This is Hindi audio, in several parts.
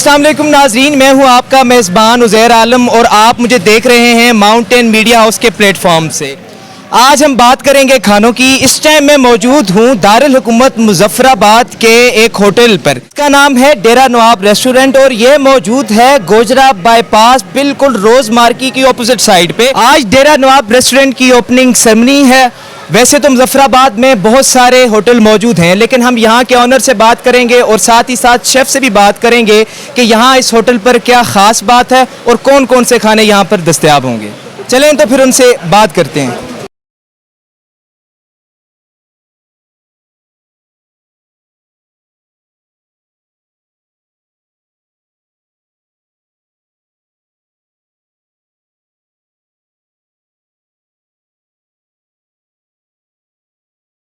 अस्सलाम वालेकुम नाजरीन, मैं हूं आपका मेज़बान उज़ैर आलम और आप मुझे देख रहे हैं माउंटेन मीडिया हाउस के प्लेटफॉर्म से। आज हम बात करेंगे खानों की। इस टाइम मैं मौजूद हूं दारुल हुकूमत मुजफ्फराबाद के एक होटल पर। इसका नाम है डेरा नवाब रेस्टोरेंट और ये मौजूद है गोजरा बाईपास, बिल्कुल रोज मार्केट की ऑपोजिट साइड पे। आज डेरा नवाब रेस्टोरेंट की ओपनिंग सेरेमनी है। वैसे तो मुजफ्फराबाद में बहुत सारे होटल मौजूद हैं, लेकिन हम यहाँ के ऑनर से बात करेंगे और साथ ही साथ शेफ़ से भी बात करेंगे कि यहाँ इस होटल पर क्या ख़ास बात है और कौन कौन से खाने यहाँ पर दस्तयाब होंगे। चलें तो फिर उनसे बात करते हैं।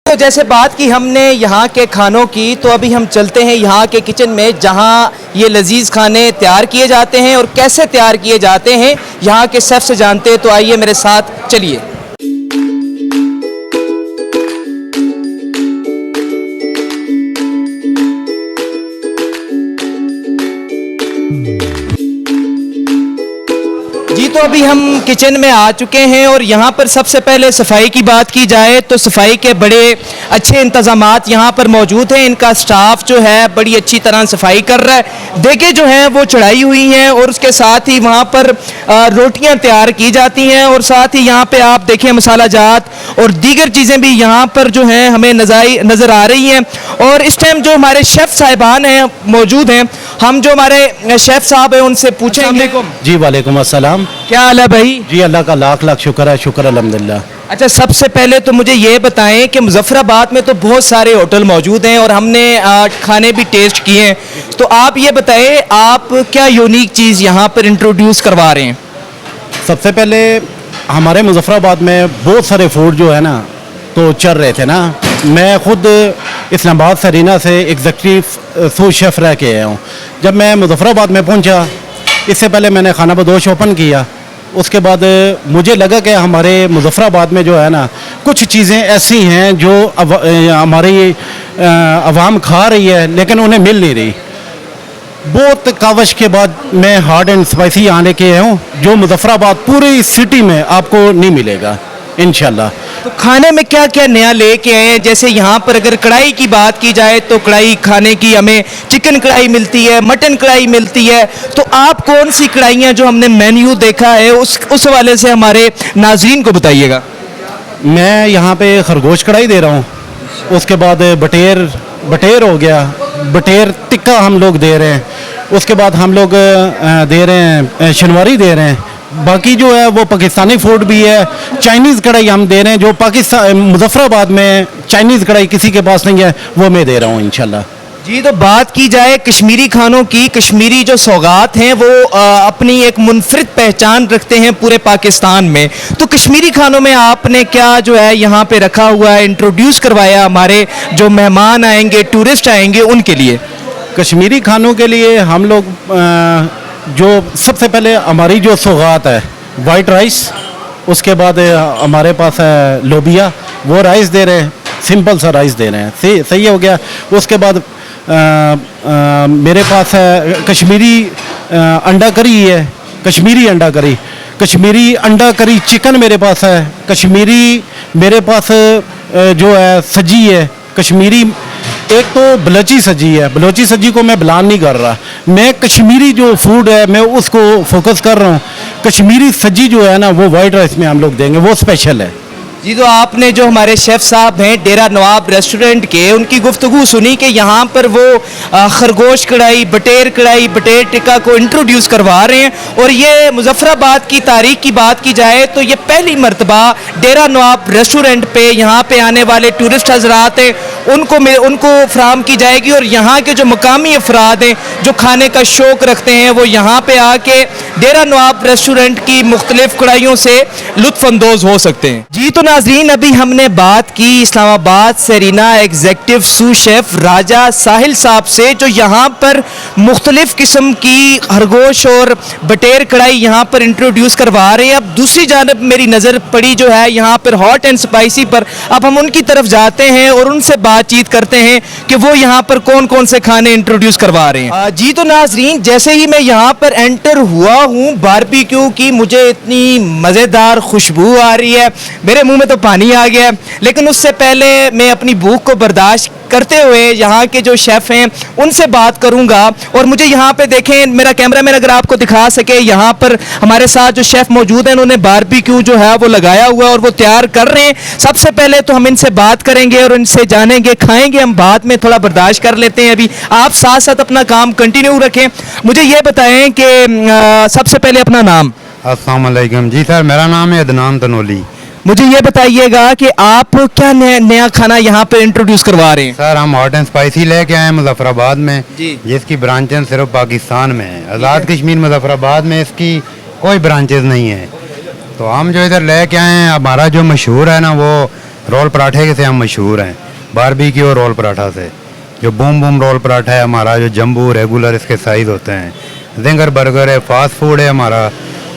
तो जैसे बात की हमने यहाँ के खानों की, तो अभी हम चलते हैं यहाँ के किचन में, जहाँ ये लजीज खाने तैयार किए जाते हैं और कैसे तैयार किए जाते हैं यहाँ के शेफ से जानते हैं। तो आइए मेरे साथ चलिए। जी तो अभी हम किचन में आ चुके हैं और यहाँ पर सबसे पहले सफाई की बात की जाए तो सफाई के बड़े अच्छे इंतजामात यहाँ पर मौजूद हैं। इनका स्टाफ जो है बड़ी अच्छी तरह सफाई कर रहा है। देगे जो हैं वो चढ़ाई हुई हैं और उसके साथ ही वहाँ पर रोटियाँ तैयार की जाती हैं और साथ ही यहाँ पे आप देखें मसाला जात और दीगर चीज़ें भी यहाँ पर जो हैं हमें नज़र आ रही हैं। और इस टाइम जो हमारे शेफ़ साहिबान हैं मौजूद हैं, हम जो हमारे शेफ़ साहब हैं उनसे पूछेंगे। जी वालेकुम अस्सलाम। क्या हाल है भाई? जी अल्लाह का लाख लाख शुक्र है, शुक्र अल्हम्दुलिल्लाह। अच्छा, सबसे पहले तो मुझे ये बताएं कि मुजफ्फराबाद में तो बहुत सारे होटल मौजूद हैं और हमने खाने भी टेस्ट किए हैं, तो आप ये बताएं आप क्या यूनिक चीज़ यहाँ पर इंट्रोड्यूस करवा रहे हैं? सबसे पहले हमारे मुजफ्फराबाद में बहुत सारे फूड जो है ना तो चल रहे थे ना। मैं खुद इस्लामाबाद सरीना से एग्जेक्टिव सूट शेफ़ रह के आया हूँ। जब मैं मुजफ्फराबाद में पहुँचा, इससे पहले मैंने खाना बदोश ओपन किया। उसके बाद मुझे लगा कि हमारे मुजफ्फराबाद में जो है ना कुछ चीज़ें ऐसी हैं जो हमारी आवाम खा रही है लेकिन उन्हें मिल नहीं रही। बहुत कावश के बाद मैं हार्ड एंड स्पाइसी आने के हूँ जो मुजफ्फराबाद पूरी सिटी में आपको नहीं मिलेगा इंशाल्लाह। तो खाने में क्या क्या नया लेके आए हैं? जैसे यहाँ पर अगर कढ़ाई की बात की जाए तो कढ़ाई खाने की हमें चिकन कढ़ाई मिलती है, मटन कढ़ाई मिलती है, तो आप कौन सी कढ़ाइयाँ जो हमने मेन्यू देखा है उस हवाले से हमारे नाज़रीन को बताइएगा। मैं यहाँ पे खरगोश कढ़ाई दे रहा हूँ, उसके बाद बटेर हो गया, बटेर टिक्का हम लोग दे रहे हैं, उसके बाद हम लोग दे रहे हैं शनवारी दे रहे हैं। बाकी जो है वो पाकिस्तानी फूड भी है। चाइनीज़ कढ़ाई हम दे रहे हैं, जो पाकिस्तान मुजफ्फराबाद में चाइनीज़ कढ़ाई किसी के पास नहीं है, वो मैं दे रहा हूँ इंशाल्लाह। जी तो बात की जाए कश्मीरी खानों की, कश्मीरी जो सौगात हैं वो अपनी एक मुनफरिद पहचान रखते हैं पूरे पाकिस्तान में। तो कश्मीरी खानों में आपने क्या जो है यहाँ पे रखा हुआ है, इंट्रोड्यूस करवाया हमारे जो मेहमान आएंगे, टूरिस्ट आएंगे उनके लिए? कश्मीरी खानों के लिए हम लोग जो सबसे पहले हमारी जो सौगात है वाइट राइस, उसके बाद हमारे पास है लोबिया, वो राइस दे रहे हैं, सिंपल सा राइस दे रहे हैं, सही हो गया। उसके बाद मेरे पास है कश्मीरी अंडा करी है, कश्मीरी अंडा करी, कश्मीरी अंडा करी चिकन मेरे पास है, कश्मीरी मेरे पास जो है सजी है कश्मीरी, एक तो बलोची सजी है। बलोची सजी को मैं बयान नहीं कर रहा, मैं कश्मीरी जो फूड है मैं उसको फोकस कर रहा हूँ। कश्मीरी सजी जो है ना वो वाइट राइस में हम लोग देंगे, वो स्पेशल है। जी तो आपने जो हमारे शेफ़ साहब हैं डेरा नवाब रेस्टोरेंट के, उनकी गुफ्तगू सुनी कि यहाँ पर वो खरगोश कढ़ाई, बटेर टिक्का को इंट्रोड्यूस करवा रहे हैं। और ये मुजफ्फराबाद की तारीख की बात की जाए तो ये पहली मरतबा डेरा नवाब रेस्टोरेंट पे यहाँ पे आने वाले टूरिस्ट हजरात हैं उनको फराहम की जाएगी। और यहाँ के जो मकामी अफराद हैं जो खाने का शौक़ रखते हैं वो यहाँ पे आके डेरा नवाब रेस्टोरेंट की मुख्तलिफ कढ़ाइयों से लुत्फानंदोज हो सकते हैं। जी तो नाजरीन, अभी हमने बात की Islamabad Serena executive sous chef Raja Sahil साहब से, जो यहाँ पर मुख्तलिफ किस्म की खरगोश और बटेर कढ़ाई यहाँ पर इंट्रोड्यूस करवा रहे हैं। अब दूसरी जानब मेरी नज़र पड़ी जो है यहाँ पर हॉट एंड स्पाइसी पर। अब हम उनकी तरफ जाते हैं और उनसे बातचीत करते हैं कि वो यहाँ पर कौन कौन से खाने इंट्रोड्यूस करवा रहे हैं। जी तो नाजरीन, जैसे ही मैं यहाँ पर एंटर हुआ हूँ बारबेक्यू की, मुझे इतनी मज़ेदार खुशबू आ रही है, मेरे मुंह में तो पानी आ गया है। लेकिन उससे पहले मैं अपनी भूख को बर्दाश्त करते हुए यहाँ के जो शेफ़ हैं उनसे बात करूँगा। और मुझे यहाँ पे देखें, मेरा कैमरामैन अगर आपको दिखा सके, यहाँ पर हमारे साथ जो शेफ़ मौजूद हैं उन्होंने बारबेक्यू जो है वो लगाया हुआ है और वो तैयार कर रहे हैं। सबसे पहले तो हम इनसे बात करेंगे और इनसे जानेंगे, खाएंगे हम बाद में, थोड़ा बर्दाश्त कर लेते हैं अभी। आप साथ साथ अपना काम कंटिन्यू रखें। मुझे ये बताएं कि सबसे पहले अपना नाम। अस्सलाम वालेकुम। जी सर, मेरा नाम है अदनान तनोली। मुझे ये बताइएगा कि आप क्या नया खाना यहाँ पे इंट्रोड्यूस करवा रहे हैं। सर, हम हॉट एंड स्पाइसी लेके आए हैं मुजफ्फराबाद में, जी। जिसकी ब्रांचेस सिर्फ पाकिस्तान में है। आज़ाद कश्मीर मुजफ्फराबाद में इसकी कोई ब्रांचेस नहीं है। तो हम जो इधर लेके आए हैं, हमारा जो मशहूर है ना, वो रोल पराठे से हम मशहूर हैं, बारबेक्यू और रोल पराठा से। जो बूम बूम रोल पराठा है हमारा, जो जम्बू रेगुलर इसके साइज़ होते हैं, जिंगर बर्गर है, फास्ट फूड है हमारा।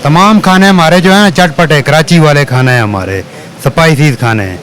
तमाम खाने हमारे जो हैं चटपटे कराची वाले खाने हैं, हमारे स्पाइसी खाने हैं।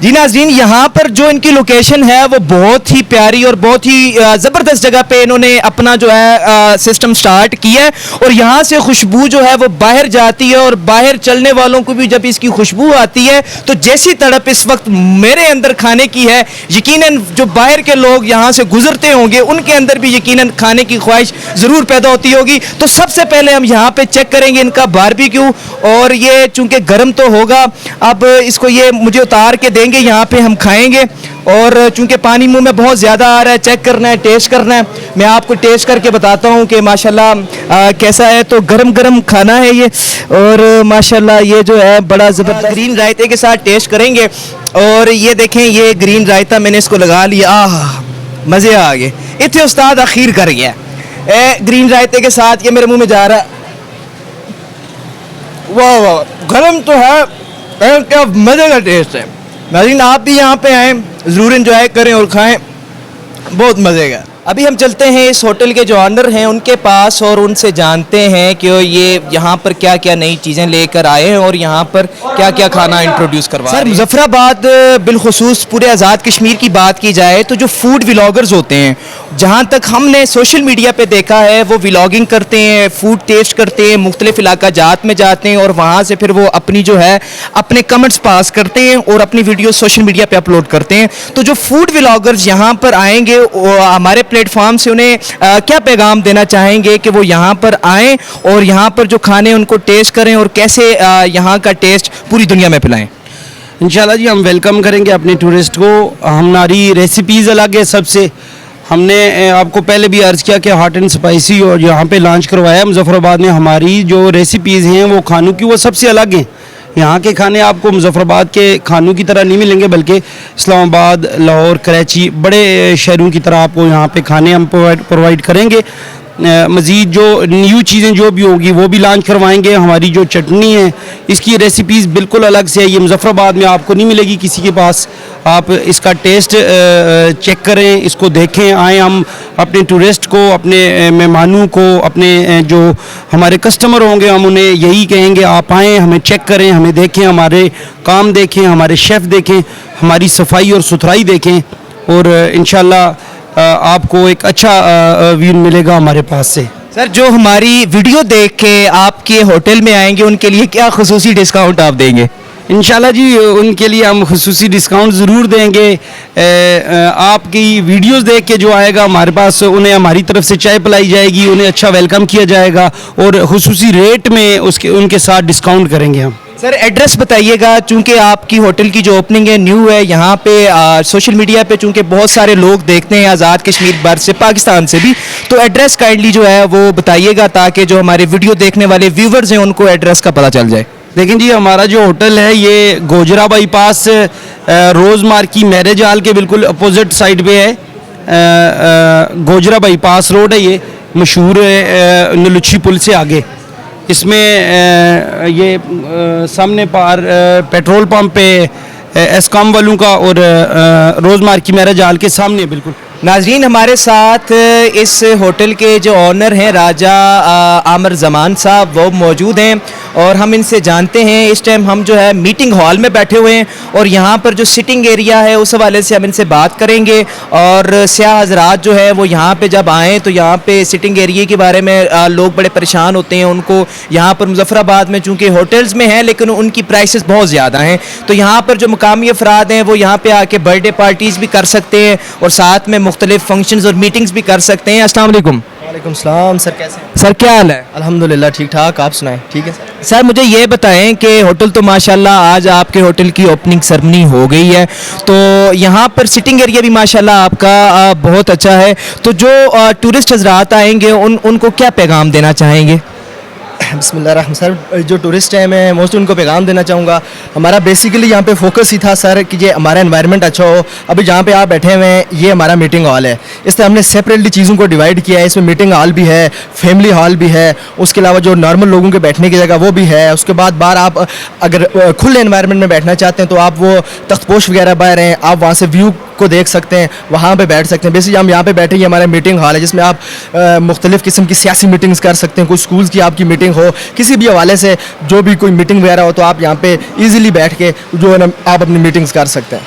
जी नाज़रीन, यहाँ पर जो इनकी लोकेशन है वो बहुत ही प्यारी और बहुत ही ज़बरदस्त जगह पे इन्होंने अपना जो है सिस्टम स्टार्ट किया है। और यहाँ से खुशबू जो है वो बाहर जाती है और बाहर चलने वालों को भी जब इसकी खुशबू आती है तो जैसी तड़प इस वक्त मेरे अंदर खाने की है, यकीनन जो बाहर के लोग यहाँ से गुजरते होंगे उनके अंदर भी यकीनन खाने की ख्वाहिश ज़रूर पैदा होती होगी। तो सबसे पहले हम यहाँ पे चेक करेंगे इनका बारबेक्यू, और ये चूँकि गर्म तो होगा, अब इसको ये मुझे उतार के देंगे, यहाँ पे हम खाएंगे। और चूंकि पानी मुंह में बहुत ज़्यादा आ रहा है, चेक करना है, टेस्ट करना है। मैं आपको टेस्ट करके बताता हूँ कि माशाल्लाह कैसा है। तो गरम गरम खाना है ये, और माशाल्लाह ये जो है बड़ा ज़बरदस्त ग्रीन रायते के साथ टेस्ट करेंगे। और ये देखें, ये ग्रीन रायता मैंने इसको लगा लिया, आह मज़े आ गए। इतने उस्ताद आखिर कर गया ग्रीन रायते के साथ, ये मेरे मुँह में जा रहा है। वाह वाह, गरम तो है, क्या मज़े का टेस्ट है। नाज़रीन, आप भी यहाँ पे आएँ, ज़रूर एंजॉय करें और खाएं, बहुत मज़े का। अभी हम चलते हैं इस होटल के जो ऑनर हैं उनके पास और उनसे जानते हैं कि ये यहाँ पर क्या क्या नई चीज़ें लेकर आए हैं और यहाँ पर क्या क्या खाना इंट्रोड्यूस करवा रहे हैं। सर, मुजफ्फराबाद बिलखुसूस पूरे आज़ाद कश्मीर की बात की जाए तो जो फूड व्लॉगर्स होते हैं, जहाँ तक हमने सोशल मीडिया पे देखा है, वो व्लॉगिंग करते हैं, फूड टेस्ट करते हैं, मुख्तलिफ इलाका जात में जाते हैं और वहाँ से फिर वो अपनी जो है अपने कमेंट्स पास करते हैं और अपनी वीडियो सोशल मीडिया पे अपलोड करते हैं। तो जो फूड व्लॉगर्स यहाँ पर आएंगे, हमारे प्लेटफॉर्म से उन्हें क्या पैगाम देना चाहेंगे कि वो यहाँ पर आएँ और यहाँ पर जो खाने उनको टेस्ट करें और कैसे यहाँ का टेस्ट पूरी दुनिया में फैलाएँ। इंशाल्लाह जी, हम वेलकम करेंगे अपने टूरिस्ट को। हमारी रेसिपीज़ अलग है सबसे। हमने आपको पहले भी अर्ज़ किया कि हॉट एंड स्पाइसी और यहाँ पे लॉन्च करवाया मुजफ्फराबाद में। हमारी जो रेसिपीज़ हैं वो खानों की वो सबसे अलग हैं। यहाँ के खाने आपको मुजफ्फराबाद के खानों की तरह नहीं मिलेंगे, बल्कि इस्लामाबाद, लाहौर, कराची बड़े शहरों की तरह आपको यहाँ पे खाने हम प्रोवाइड करेंगे। मज़ीद जो न्यू चीज़ें जो भी होगी वो भी लॉन्च करवाएंगे। हमारी जो चटनी है इसकी रेसिपीज़ बिल्कुल अलग से है, ये मुजफ्फराबाद में आपको नहीं मिलेगी किसी के पास। आप इसका टेस्ट चेक करें, इसको देखें, आएँ। हम अपने टूरिस्ट को, अपने मेहमानों को, अपने जो हमारे कस्टमर होंगे, हम उन्हें यही कहेंगे आप आएँ, हमें चेक करें, हमें देखें, हमारे काम देखें, हमारे शेफ़ देखें, हमारी सफाई और सुथराई देखें, और इंशाल्लाह आपको एक अच्छा व्यू मिलेगा हमारे पास से। सर, जो हमारी वीडियो देख के आपके होटल में आएंगे उनके लिए क्या खुसूसी डिस्काउंट आप देंगे? इंशाल्लाह जी, उनके लिए हम खुसूसी डिस्काउंट ज़रूर देंगे। आपकी वीडियोस देख के जो आएगा हमारे पास, उन्हें हमारी तरफ से चाय पिलाई जाएगी, उन्हें अच्छा वेलकम किया जाएगा और खुसूसी रेट में उनके साथ डिस्काउंट करेंगे हम। सर, एड्रेस बताइएगा, चूंकि आपकी होटल की जो ओपनिंग है न्यू है, यहाँ पे सोशल मीडिया पे चूंकि बहुत सारे लोग देखते हैं आज़ाद कश्मीर भर से, पाकिस्तान से भी, तो एड्रेस काइंडली जो है वो बताइएगा ताकि जो हमारे वीडियो देखने वाले व्यूवर्स हैं उनको एड्रेस का पता चल जाए। लेकिन जी, हमारा जो होटल है ये गोजरा बाईपास रोज़ मार्की मैरिज हॉल के बिल्कुल अपोजिट साइड पे है। गोजरा बाईपास रोड है, ये मशहूर है नलुच्छी पुल से आगे। इसमें ये सामने पार पेट्रोल पंप पे एस्कॉम वालों का और रोज़मार की मैरिज हाल के सामने बिल्कुल। नाजरीन, हमारे साथ इस होटल के जो ऑनर हैं राजा आमिर जमान साहब, वो मौजूद हैं और हम इनसे जानते हैं। इस टाइम हम जो है मीटिंग हॉल में बैठे हुए हैं और यहाँ पर जो सिटिंग एरिया है उस हवाले से हम इनसे बात करेंगे। और सियाह हजरात जो है वो यहाँ पे जब आएँ तो यहाँ पे सिटिंग एरिया के बारे में लोग बड़े परेशान होते हैं। उनको यहाँ पर मुजफ्फराबाद में चूँकि होटल्स में हैं लेकिन उनकी प्राइसेस बहुत ज़्यादा हैं, तो यहाँ पर जो मुकामी अफराद हैं वो यहाँ पर आके बर्थडे पार्टीज़ भी कर सकते हैं और साथ में मुख्तलिफ फंक्शंस और मीटिंग्स भी कर सकते हैं। अस्सलाम वालेकुम। वालेकुम सलाम सर, कैसे हैं? सर क्या हाल है? अल्हम्दुलिल्लाह ठीक ठाक, आप सुनाएं? ठीक है सर। सर मुझे ये बताएं कि होटल तो माशाल्लाह आज आपके होटल की ओपनिंग सेरेमनी हो गई है, तो यहाँ पर सिटिंग एरिया भी माशाल्लाह आपका बहुत अच्छा है, तो जो टूरिस्ट हजरात आएंगे उनको क्या पैगाम देना चाहेंगे? बिस्मिल्लाह सर, जो टूरिस्ट हैं मैं मोस्टली उनको पैगाम देना चाहूँगा। हमारा बेसिकली यहाँ पे फोकस ही था सर कि ये हमारा एनवायरनमेंट अच्छा हो। अभी जहाँ पे आप बैठे हुए हैं ये हमारा मीटिंग हॉल है, इसलिए हमने सेपरेटली चीज़ों को डिवाइड किया है। इसमें मीटिंग हॉल भी है, फैमिली हॉल भी है, उसके अलावा जो नॉर्मल लोगों के बैठने की जगह वो भी है। उसके बाद बाहर आप अगर खुले एनवायरनमेंट में बैठना चाहते हैं तो आप वो तख्तपोश वगैरह बाहर हैं, आप वहाँ से व्यू को देख सकते हैं, वहाँ पे बैठ सकते हैं। बेसिकली हम यहाँ पे बैठे, ये हमारा मीटिंग हॉल है जिसमें आप मुख्तलिफ़ किस्म की सियासी मीटिंग्स कर सकते हैं। कोई स्कूल्स की आपकी मीटिंग हो, किसी भी हवाले से जो भी कोई मीटिंग वगैरह हो तो आप यहाँ पे इजीली बैठ के जो है ना आप अपनी मीटिंग्स कर सकते हैं।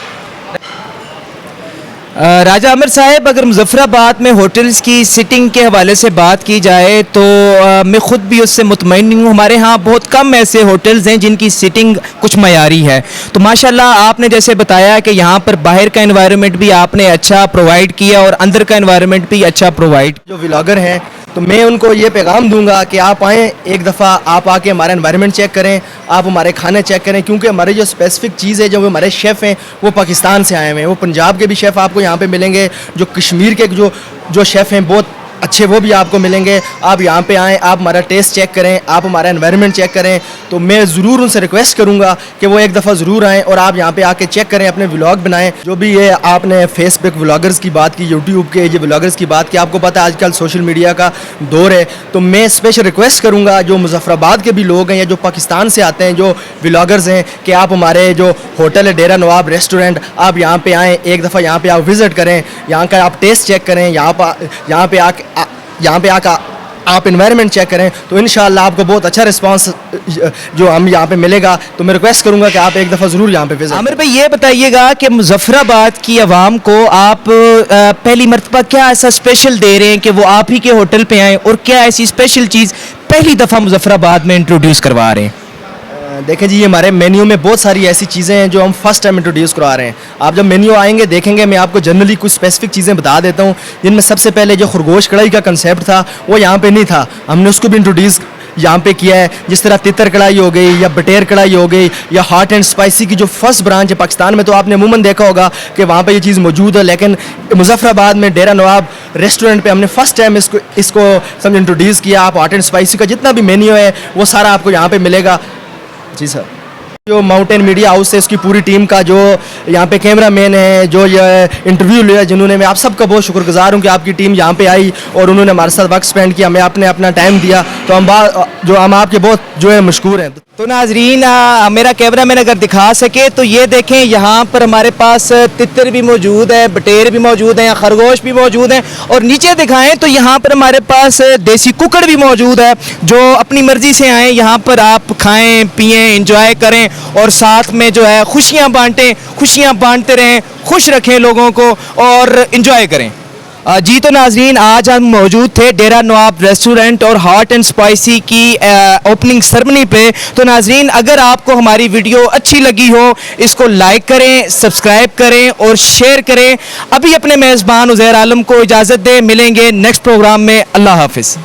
राजा आमिर साहब, अगर मुजफ्फराबाद में होटल्स की सिटिंग के हवाले से बात की जाए तो मैं ख़ुद भी उससे मुतमईन नहीं हूँ। हमारे यहाँ बहुत कम ऐसे होटल्स हैं जिनकी सिटिंग कुछ मयारी है, तो माशाल्लाह आपने जैसे बताया कि यहाँ पर बाहर का एनवायरनमेंट भी आपने अच्छा प्रोवाइड किया और अंदर का एनवायरनमेंट भी अच्छा प्रोवाइड। जो व्लॉगर हैं तो मैं उनको ये पैगाम दूंगा कि आप आएँ, एक दफ़ा आप आके हमारा एनवायरनमेंट चेक करें, आप हमारे खाने चेक करें, क्योंकि हमारे जो स्पेसिफिक चीज़ है, जो हमारे शेफ़ हैं वो पाकिस्तान से आए हुए हैं। वो पंजाब के भी शेफ़ आपको यहाँ पे मिलेंगे, जो कश्मीर के जो शेफ़ हैं बहुत अच्छे वो भी आपको मिलेंगे। आप यहाँ पे आएँ, आप हमारा टेस्ट चेक करें, आप हमारा एनवायरनमेंट चेक करें, तो मैं ज़रूर उनसे रिक्वेस्ट करूँगा कि वो एक दफ़ा ज़रूर आएँ और आप यहाँ पे आके चेक करें, अपने व्लॉग बनाएं। जो भी ये आपने फेसबुक व्लॉगर्स की बात की, यूट्यूब के ये व्लॉगर्स की बात की, आपको पता है आजकल सोशल मीडिया का दौर है, तो मैं स्पेशल रिक्वेस्ट करूँगा जो मुजफ्फराबाद के भी लोग हैं या जो पाकिस्तान से आते हैं जो व्लॉगर्स हैं कि आप हमारे जो होटल है डेरा नवाब रेस्टोरेंट, आप यहाँ पे आएँ, एक दफ़ा यहाँ पे आप विज़िट करें, यहाँ का आप टेस्ट चेक करें, यहाँ पे आकर आप एनवायरनमेंट चेक करें, तो इंशाअल्लाह आपको बहुत अच्छा रिस्पांस जो हम यहाँ पे मिलेगा। तो मैं रिक्वेस्ट करूँगा कि आप एक दफ़ा ज़रूर यहाँ पे विजिट। आमिर भाई ये बताइएगा कि मुजफ्फराबाद की आवाम को आप पहली मर्तबा क्या ऐसा स्पेशल दे रहे हैं कि वो आप ही के होटल पे आएँ, और क्या ऐसी स्पेशल चीज़ पहली दफ़ा मुजफ्फराबाद में इंट्रोड्यूस करवा रहे हैं? देखें जी, हमारे मेन्यू में बहुत सारी ऐसी चीज़ें हैं जो हम फर्स्ट टाइम इंट्रोड्यूस करवा रहे हैं। आप जब मेन्यू आएंगे देखेंगे, मैं आपको जनरली कुछ स्पेसिफिक चीज़ें बता देता हूँ, जिनमें सबसे पहले जो खरगोश कढ़ाई का कंसेप्ट था वो यहाँ पे नहीं था, हमने उसको भी इंट्रोड्यूस यहाँ पे किया है। जिस तरह तितर कढ़ाई हो गई या बटेर कढ़ाई हो गई या हॉट एंड स्पाइसी की जो फर्स्ट ब्रांच है पाकिस्तान में, तो आपने अमूमन देखा होगा कि वहाँ पे ये चीज़ मौजूद है, लेकिन मुजफ्फराबाद में डेरा नवाब रेस्टोरेंट पे हमने फर्स्ट टाइम इसको समझ इंट्रोड्यूस किया। आप हॉट एंड स्पाइसी का जितना भी मेन्यू है वो सारा आपको यहाँ पर मिलेगा। जी सर। जो माउंटेन मीडिया हाउस है उसकी पूरी टीम का, जो यहाँ पे कैमरा मैन है, जो ये इंटरव्यू लिया, जिन्होंने, मैं आप सबका बहुत शुक्रगुजार हूँ कि आपकी टीम यहाँ पे आई और उन्होंने हमारे साथ वक्त स्पेंड किया, हमें आपने अपना टाइम दिया, तो हम आपके बहुत जो है मशकूर हैं। तो नाजरीन, मेरा कैमरा मैन अगर दिखा सके तो ये देखें, यहाँ पर हमारे पास तितर भी मौजूद है, बटेर भी मौजूद हैं, खरगोश भी मौजूद हैं, और नीचे दिखाएं तो यहाँ पर हमारे पास देसी कुकड़ भी मौजूद है। जो अपनी मर्ज़ी से आएँ यहाँ पर आप खाएं पिएं इंजॉय करें और साथ में जो है खुशियाँ बांटें, खुशियाँ बांटते रहें, खुश रखें लोगों को और इंजॉय करें। जी तो नाजरीन, आज हम मौजूद थे डेरा नवाब रेस्टोरेंट और हॉट एंड स्पाइसी की ओपनिंग सेरेमनी पे। तो नाजरीन, अगर आपको हमारी वीडियो अच्छी लगी हो, इसको लाइक करें, सब्सक्राइब करें और शेयर करें। अभी अपने मेज़बान उज़ैर आलम को इजाज़त दें, मिलेंगे नेक्स्ट प्रोग्राम में। अल्लाह हाफिज़।